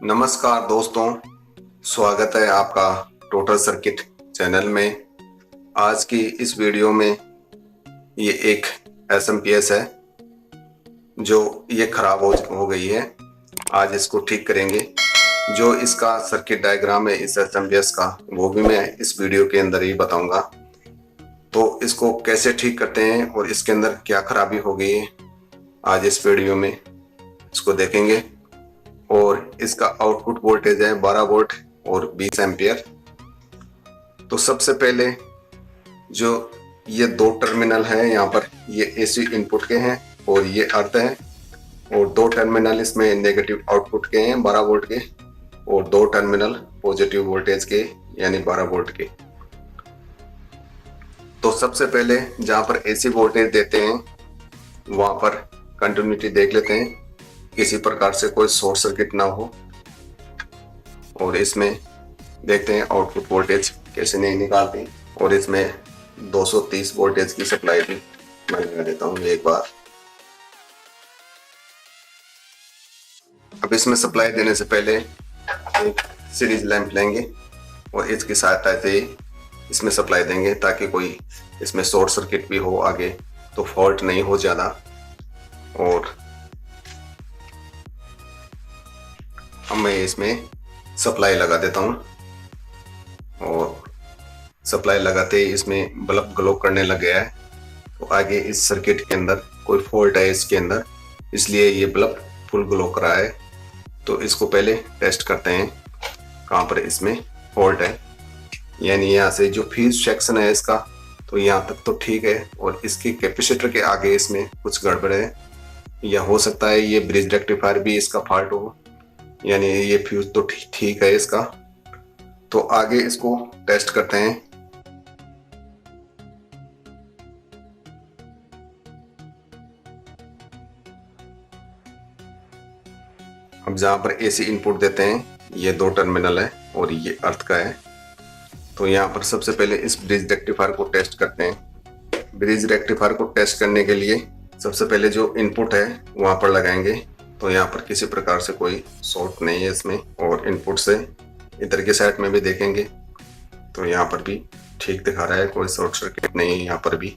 नमस्कार दोस्तों, स्वागत है आपका टोटल सर्किट चैनल में। आज की इस वीडियो में ये एक एसएमपीएस है जो ये खराब हो गई है। आज इसको ठीक करेंगे। जो इसका सर्किट डायग्राम है इस एसएमपीएस का, वो भी मैं इस वीडियो के अंदर ही बताऊंगा। तो इसको कैसे ठीक करते हैं और इसके अंदर क्या खराबी हो गई है, आज इस वीडियो में इसको देखेंगे। और इसका आउटपुट वोल्टेज है 12 वोल्ट और 20 एम्पियर। तो सबसे पहले जो ये दो टर्मिनल है यहाँ पर, ये एसी इनपुट के हैं और ये अर्थ है, और दो टर्मिनल इसमें नेगेटिव आउटपुट के हैं 12 वोल्ट के, और दो टर्मिनल पॉजिटिव वोल्टेज के यानी 12 वोल्ट के। तो सबसे पहले जहाँ पर एसी वोल्टेज देते हैं वहां पर कंटिन्यूटी देख लेते हैं, किसी प्रकार से कोई शॉर्ट सर्किट ना हो। और इसमें देखते हैं आउटपुट वोल्टेज कैसे नहीं निकालते। और इसमें 230 वोल्टेज की सप्लाई भी मैं लगा देता हूँ एक बार। अब इसमें सप्लाई देने से पहले एक सीरीज लैंप लेंगे और इसकी सहायता से इसमें सप्लाई देंगे, ताकि कोई इसमें शॉर्ट सर्किट भी हो आगे तो फॉल्ट नहीं हो ज़्यादा। और अब मैं इसमें सप्लाई लगा देता हूँ, और सप्लाई लगाते ही इसमें बल्ब ग्लो करने लग गया है। तो आगे इस सर्किट के अंदर कोई फॉल्ट है इसके अंदर, इसलिए ये बल्ब फुल ग्लो कर रहा है। तो इसको पहले टेस्ट करते हैं कहाँ पर इसमें फॉल्ट है। यानी यहाँ से जो फ्यूज सेक्शन है इसका, तो यहाँ तक तो ठीक है, और इसके कैपेसिटर के आगे इसमें कुछ गड़बड़ है, या हो सकता है ये ब्रिज रेक्टिफायर भी इसका फॉल्ट हो। यानी ये फ्यूज तो ठीक है इसका। तो आगे इसको टेस्ट करते हैं। अब जहां पर एसी इनपुट देते हैं ये दो टर्मिनल है और ये अर्थ का है। तो यहाँ पर सबसे पहले इस ब्रिज रेक्टिफायर को टेस्ट करते हैं। ब्रिज रेक्टिफायर को टेस्ट करने के लिए सबसे पहले जो इनपुट है वहां पर लगाएंगे। तो यहाँ पर किसी प्रकार से कोई शॉर्ट नहीं है इसमें, और इनपुट से इधर के साइड में भी देखेंगे तो यहाँ पर भी ठीक दिखा रहा है, कोई शॉर्ट सर्किट नहीं है यहाँ पर भी।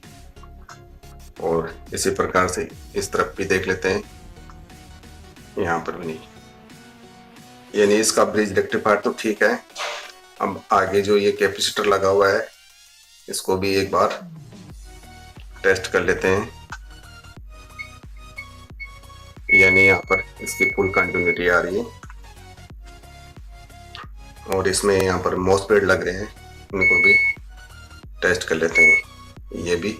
और इसी प्रकार से इस तरफ भी देख लेते हैं, यहाँ पर भी नहीं। यानी इसका ब्रिज रेक्टिफायर तो ठीक है। अब आगे जो ये कैपेसिटर लगा हुआ है इसको भी एक बार टेस्ट कर लेते हैं। यानी यहाँ पर इसकी फुल कंटिन्यूटी आ रही है, और इसमें यहाँ पर मॉसफेट लग रहे हैं, इनको भी टेस्ट कर लेते हैं। ये भी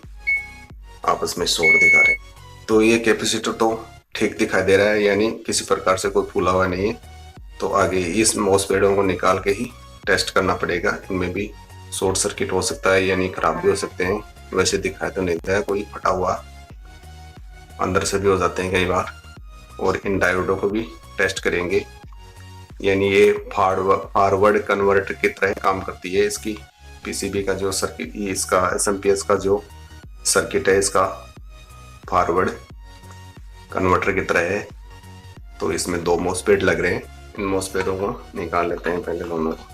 आपस में शॉर्ट दिखा रहे हैं। तो ये कैपेसिटर तो ठीक दिखाई दे रहा है, यानी किसी प्रकार से कोई फूला हुआ नहीं है। तो आगे इस मॉसफेटों को निकाल के ही टेस्ट करना पड़ेगा। इनमें भी शॉर्ट सर्किट हो सकता है, यानी खराब भी हो सकते हैं। वैसे दिखाई तो नहीं देता है कोई फटा हुआ, अंदर से भी हो जाते हैं कई बार। और इन डायोडों को भी टेस्ट करेंगे। यानी ये फॉरवर्ड कन्वर्टर की तरह काम करती है। इसकी पीसीबी का जो सर्किट, इसका एसएमपीएस का जो सर्किट है इसका फॉरवर्ड कन्वर्टर की तरह है। तो इसमें दो मॉसफेट लग रहे हैं, इन मॉसफेटों को निकाल लेते हैं पहले दोनों को।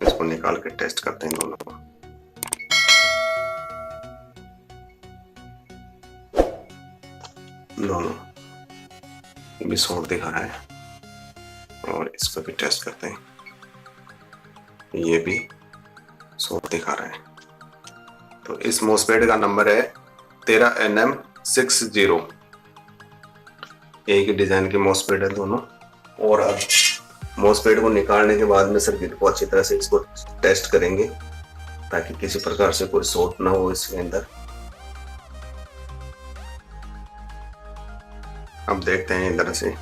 इसको निकाल के टेस्ट करते हैं दोनों को। दोनों भी शॉर्ट दिखा रहा है, और इसको भी टेस्ट करते हैं। ये भी शॉर्ट दिखा रहा है। तो इस मॉसफेट का नंबर है 13NM60। एक ही डिजाइन के मॉसफेट है दोनों। और अब मॉसफेट को निकालने के बाद में सर्किट को अच्छी तरह से इसको टेस्ट करेंगे, ताकि किसी प्रकार से कोई शॉर्ट ना हो इसके अंदर। अब देखते हैं इधर से,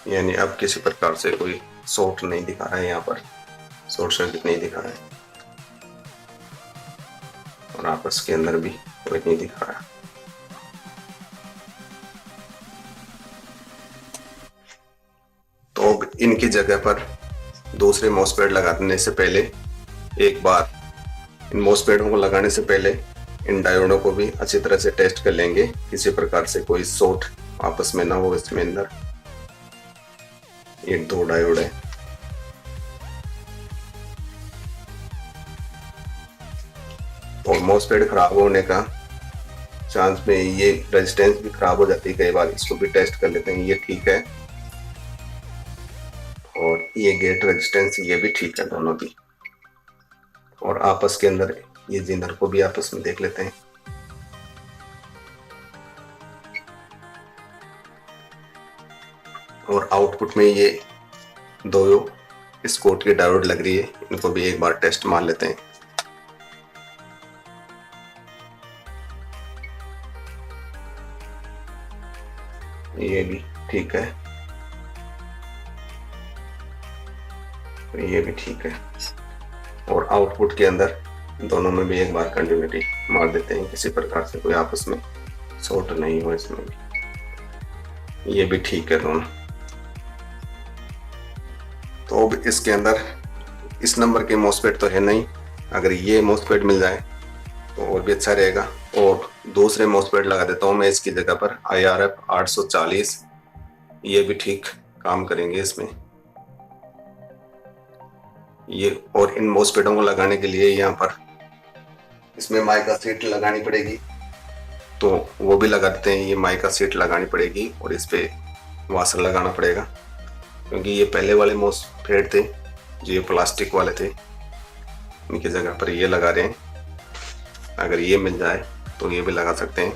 यानी अब किसी प्रकार से कोई शॉर्ट नहीं दिखा रहा है, यहाँ पर शॉर्ट सर्किट नहीं दिखा रहा है, और आपस के अंदर भी कोई नहीं दिखा रहा। इनकी जगह पर दूसरे मॉसफेट लगाने से पहले एक बार इन मॉसफेटों को लगाने से पहले इन डायोडों को भी अच्छी तरह से टेस्ट कर लेंगे, किसी प्रकार से कोई शॉर्ट आपस में ना हो इसमें अंदर। ये 2 डायोड है। और मॉसफेट खराब होने का चांस में ये रेजिस्टेंस भी खराब हो जाती है कई बार, इसको भी टेस्ट कर लेते हैं। ये ठीक है और ये गेट रेजिस्टेंस ये भी ठीक है, दोनों भी। और आपस के अंदर ये जिनर को भी आपस में देख लेते हैं। और आउटपुट में ये 2 स्कॉट की डायोड लग रही है, इनको भी एक बार टेस्ट मार लेते हैं। ये भी ठीक है, ये भी ठीक है। और आउटपुट के अंदर दोनों में भी एक बार कंटिन्यूटी मार देते हैं, किसी प्रकार से कोई आपस में शॉर्ट नहीं हो इसमें भी। ये भी ठीक है दोनों। तो अब इसके अंदर इस नंबर के मॉसफेट तो है नहीं, अगर ये मॉसफेट मिल जाए तो और भी अच्छा रहेगा। और दूसरे मॉसफेट लगा देता हूँ मैं इसकी जगह पर, IRF 840। ये भी ठीक काम करेंगे इसमें ये। और इन मॉसफेटों को लगाने के लिए यहाँ पर इसमें माइका सीट लगानी पड़ेगी, तो वो भी लगा देते हैं। ये माइका सीट लगानी पड़ेगी और इस पे वाशर लगाना पड़ेगा, क्योंकि ये पहले वाले मॉसफेट थे जो ये प्लास्टिक वाले थे, इनकी जगह पर ये लगा रहे हैं। अगर ये मिल जाए तो ये भी लगा सकते हैं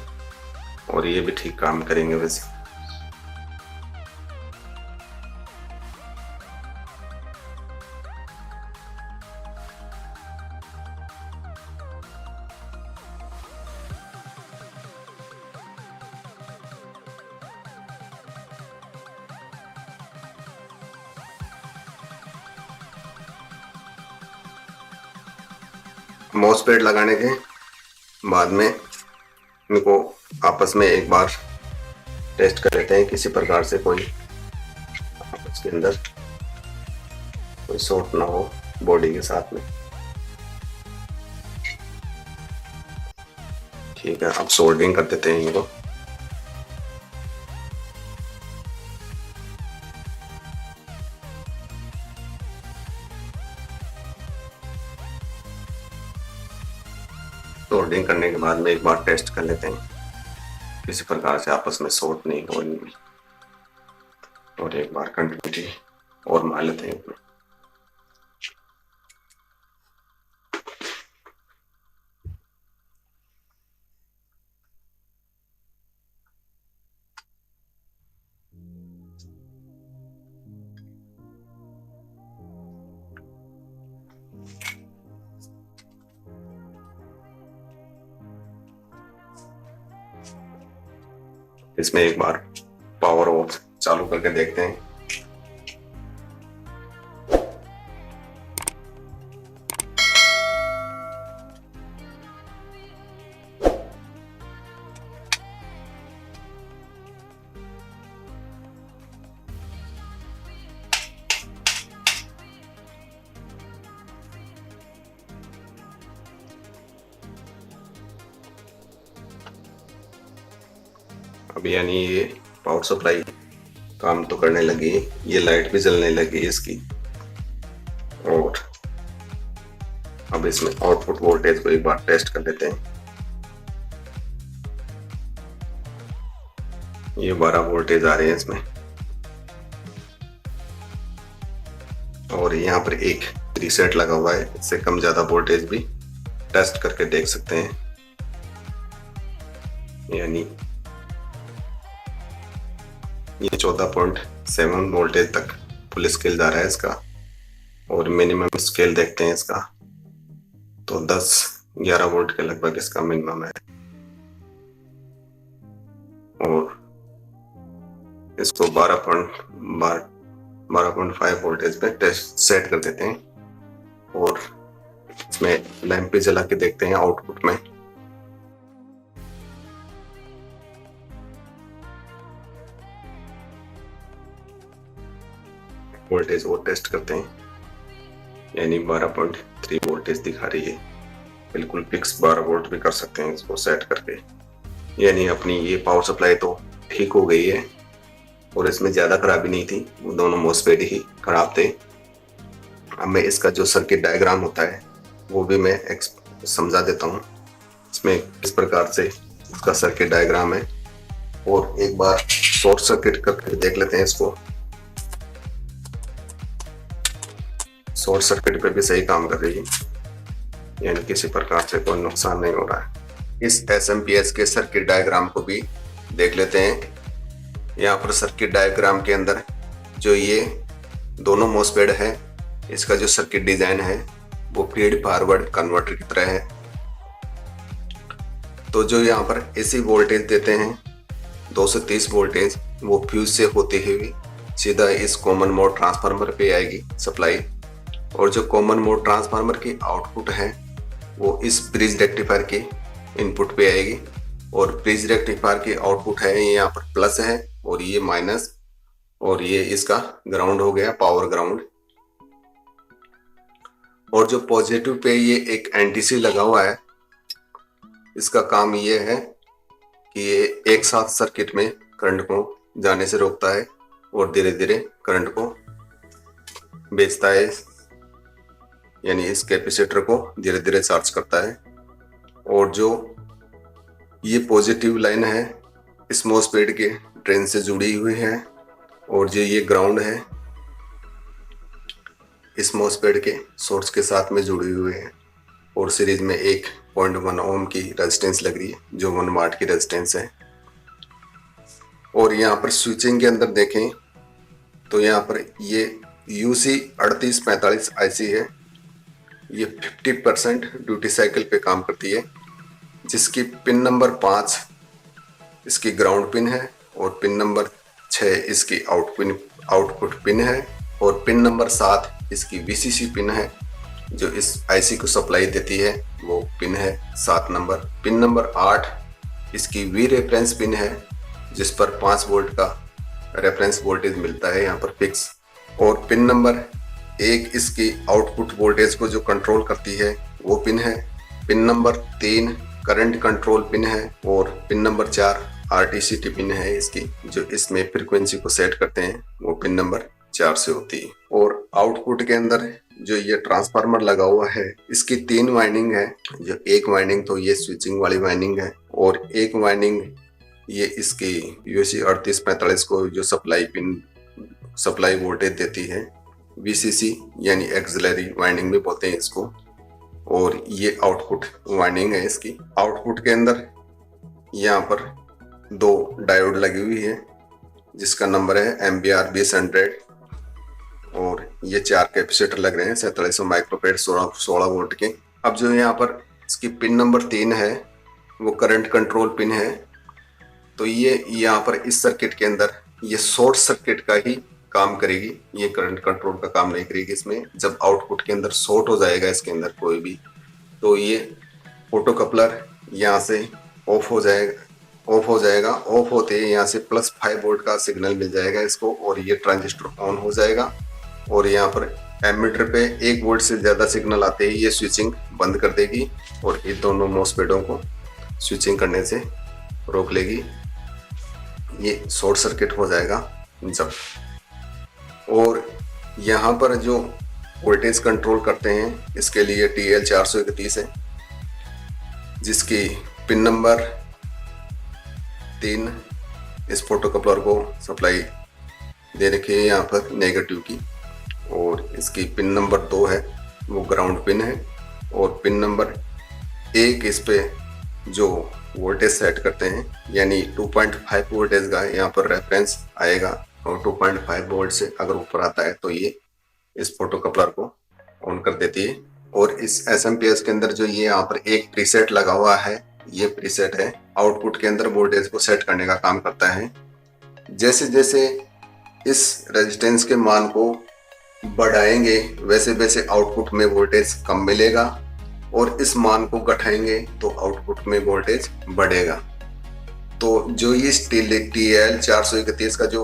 और ये भी ठीक काम करेंगे वैसे। मॉसफेट लगाने के बाद में इनको आपस में एक बार टेस्ट कर लेते हैं, किसी प्रकार से कोई आपस के अंदर कोई शॉर्ट ना हो बॉडी के साथ में। ठीक है, अब सोल्डरिंग कर देते हैं इनको। सोल्डरिंग करने के बाद में एक बार टेस्ट कर लेते हैं, किसी प्रकार से आपस में शॉर्ट नहीं हो इनमें। और एक बार कंटिन्यूटी और मार लेते हैं इसमें। इसमें एक बार पावर ऑफ चालू करके देखते हैं। अब यानी ये पावर सप्लाई काम तो करने लगी, ये लाइट भी जलने लगी इसकी। और अब इसमें आउटपुट वोल्टेज को एक बार टेस्ट कर लेते हैं। ये 12 वोल्टेज आ रहे हैं इसमें। और यहाँ पर एक रीसेट लगा हुआ है, इससे कम ज्यादा वोल्टेज भी टेस्ट करके देख सकते हैं। यानी ये 14.7 वोल्टेज तक फुल स्केल जा रहा है इसका। और मिनिमम स्केल देखते हैं इसका, तो 10-11 वोल्ट के लगभग इसका मिनिमम है। और इसको 12.5 वोल्टेज पे टेस्ट सेट कर देते हैं। और इसमें लैंप भी जला के देखते हैं आउटपुट में। वोल्टेज और टेस्ट करते हैं, यानी 12.3 वोल्टेज दिखा रही है। बिल्कुल फिक्स 12 वोल्ट भी कर सकते हैं इसको सेट करके। यानी अपनी ये पावर सप्लाई तो ठीक हो गई है और इसमें ज़्यादा खराबी नहीं थी, दोनों मॉसफेट ही खराब थे। अब मैं इसका जो सर्किट डायग्राम होता है वो भी मैं समझा देता हूँ। इसमें इस प्रकार से इसका सर्किट डायग्राम है, और एक बार शॉर्ट सर्किट करके देख लेते हैं इसको। शॉर्ट सर्किट पे भी सही काम कर रही है, यानी किसी प्रकार से कोई नुकसान नहीं हो रहा है। इस SMPS के सर्किट डायग्राम को भी देख लेते हैं। यहाँ पर सर्किट डायग्राम के अंदर जो ये दोनों मॉसफेट है, इसका जो सर्किट डिजाइन है वो फीड फॉरवर्ड कन्वर्टर की तरह है। तो जो यहाँ पर AC वोल्टेज देते हैं 230 वोल्टेज, वो फ्यूज से होती हुई सीधा इस कॉमन मोड ट्रांसफार्मर पे आएगी सप्लाई, और जो कॉमन मोड ट्रांसफार्मर की आउटपुट है वो इस ब्रिज रेक्टिफायर के इनपुट पे आएगी। और ब्रिज रेक्टिफायर की आउटपुट है ये यहाँ पर प्लस है और ये माइनस, और ये इसका ग्राउंड हो गया, पावर ग्राउंड। और जो पॉजिटिव पे ये एक NTC लगा हुआ है, इसका काम ये है कि ये एक साथ सर्किट में करंट को जाने से रोकता है और धीरे धीरे करंट को भेजता है, यानी इस कैपेसिटर को धीरे धीरे चार्ज करता है। और जो ये पॉजिटिव लाइन है इस मॉसफेट के ड्रेन से जुड़ी हुई है, और जो ये ग्राउंड है इस मॉसफेट के सोर्स के साथ में जुड़ी हुई है, और सीरीज में 1.1 ओम की रेजिस्टेंस लग रही है जो 1 वाट की रेजिस्टेंस है। और यहाँ पर स्विचिंग के अंदर देखें तो यहाँ पर ये UC 3845 IC है, ये 50% ड्यूटी साइकिल पे काम करती है, जिसकी पिन नंबर 5 इसकी ग्राउंड पिन है, और पिन नंबर 6 इसकी आउटपुट पिन है, और पिन नंबर 7 इसकी VCC पिन है जो इस IC को सप्लाई देती है, वो पिन है 7 नंबर। पिन नंबर 8 इसकी V रेफरेंस पिन है, जिस पर 5 वोल्ट का रेफरेंस वोल्टेज मिलता है यहाँ पर फिक्स। और पिन नंबर 1 इसकी आउटपुट वोल्टेज को जो कंट्रोल करती है वो पिन है। Pin number 3 current control pin है, और पिन नंबर 4 RTCT पिन है इसकी, जो इसमें फ्रीक्वेंसी को सेट करते हैं, वो पिन नंबर 4 से होती है। और आउटपुट के अंदर जो ये ट्रांसफार्मर लगा हुआ है इसकी 3 वाइंडिंग है, जो एक वाइंडिंग तो ये स्विचिंग वाली वाइंडिंग है, और एक वाइंडिंग ये इसकी UC 3845 को जो सप्लाई वोल्टेज देती है, VCC यानी एक्सिलरी वाइंडिंग भी बोलते हैं इसको। और ये आउटपुट वाइंडिंग है इसकी। आउटपुट के अंदर यहाँ पर 2 डायोड लगी हुई है, जिसका नंबर है MBR 2000, और ये 4 कैपेसिटर लग रहे हैं 4700 माइक्रोफेड 16 वोल्ट के। अब जो यहाँ पर इसकी पिन नंबर 3 है वो करंट कंट्रोल पिन है, तो ये यहाँ पर इस सर्किट के अंदर ये शॉर्ट सर्किट का ही काम करेगी, ये करंट कंट्रोल का काम नहीं करेगी इसमें। जब आउटपुट के अंदर शॉर्ट हो जाएगा इसके अंदर कोई भी, तो ये ऑटो कपलर यहाँ से ऑफ हो जाएगा। ऑफ होते ही यहाँ से +5 वोल्ट का सिग्नल मिल जाएगा इसको, और ये ट्रांजिस्टर ऑन हो जाएगा। और यहाँ पर एमीटर पे 1 वोल्ट से ज़्यादा सिग्नल आते ही ये स्विचिंग बंद कर देगी, और इन दोनों मॉसफेटों को स्विचिंग करने से रोक लेगी। ये शॉर्ट सर्किट हो जाएगा जब। और यहाँ पर जो वोल्टेज कंट्रोल करते हैं इसके लिए TL 431 है, जिसकी पिन नंबर 3 इस फोटो कपलर को सप्लाई दे रखी है यहाँ पर नेगेटिव की, और इसकी पिन नंबर 2 है वो ग्राउंड पिन है, और पिन नंबर 1 इस पे जो वोल्टेज सेट करते हैं, यानी 2.5 वोल्टेज का यहाँ पर रेफरेंस आएगा, और 2.5 वोल्ट से अगर ऊपर आता है तो ये इस फोटो कपलर को ऑन कर देती है। और इस SMPS के अंदर जो ये यहाँ पर एक प्रीसेट लगा हुआ है, ये प्रीसेट है आउटपुट के अंदर वोल्टेज को सेट करने का काम करता है। जैसे जैसे इस रेजिस्टेंस के मान को बढ़ाएंगे वैसे वैसे आउटपुट में वोल्टेज कम मिलेगा, और इस मान को घटाएंगे तो आउटपुट में वोल्टेज बढ़ेगा। तो जो ये TL 431 का जो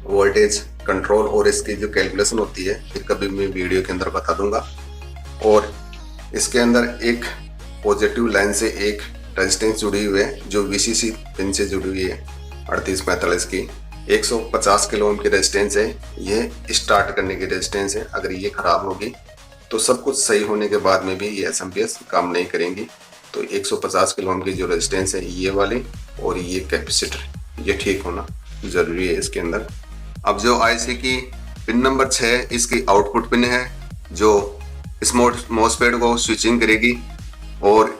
वोल्टेज कंट्रोल और इसकी जो कैलकुलेशन होती है ये कभी मैं वीडियो के अंदर बता दूंगा। और इसके अंदर एक पॉजिटिव लाइन से एक रेजिस्टेंस जुड़ी हुई है जो VCC पिन से जुड़ी हुई है 3845 की। 150 किलो ओम की रेजिस्टेंस है, ये स्टार्ट करने की रेजिस्टेंस है। अगर ये खराब होगी तो सब कुछ सही होने के बाद में भी ये SMPS काम नहीं करेंगी। तो 150 किलो ओम की जो रेजिस्टेंस है ये वाली और ये कैपेसिटर ये ठीक होना जरूरी है इसके अंदर। अब जो IC की पिन नंबर 6 इसकी आउटपुट पिन है जो इस मॉसफेट को स्विचिंग करेगी और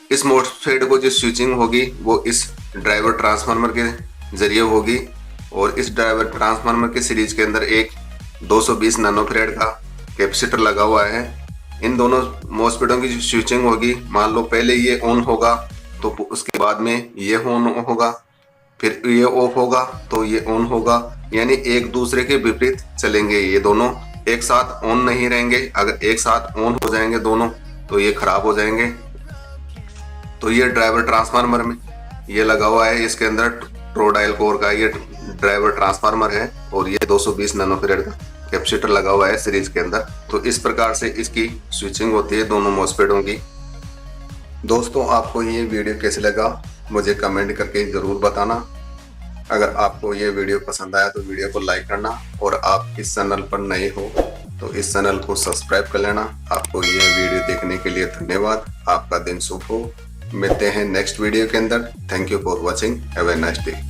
इस मॉसफेट को जो स्विचिंग होगी वो इस ड्राइवर ट्रांसफार्मर के जरिए होगी। और इस ड्राइवर ट्रांसफार्मर के सीरीज के अंदर एक 220 नैनोफैराड का कैपेसिटर लगा हुआ है। इन दोनों मॉसफेटों की जो स्विचिंग होगी, मान लो पहले ये ऑन होगा तो उसके बाद में ये ऑन होगा, फिर ये ऑफ होगा तो ये ऑन होगा, यानी एक दूसरे के विपरीत चलेंगे। ये दोनों एक साथ ऑन नहीं रहेंगे। अगर एक साथ ऑन हो जाएंगे दोनों तो ये खराब हो जाएंगे। तो ये ड्राइवर ट्रांसफार्मर में ये लगा हुआ है, इसके अंदर ट्रोडाइल कोर का ये ड्राइवर ट्रांसफार्मर है और ये 220 नैनोफैराड का कैपेसिटर लगा हुआ है सीरीज के अंदर। तो इस प्रकार से इसकी स्विचिंग होती है दोनों मॉसफेटों की। दोस्तों, आपको ये वीडियो कैसे लगा मुझे कमेंट करके जरूर बताना। अगर आपको ये वीडियो पसंद आया तो वीडियो को लाइक करना और आप इस चैनल पर नए हो तो इस चैनल को सब्सक्राइब कर लेना। आपको ये वीडियो देखने के लिए धन्यवाद। आपका दिन शुभ हो। मिलते हैं नेक्स्ट वीडियो के अंदर। Thank you for watching. Have a nice day.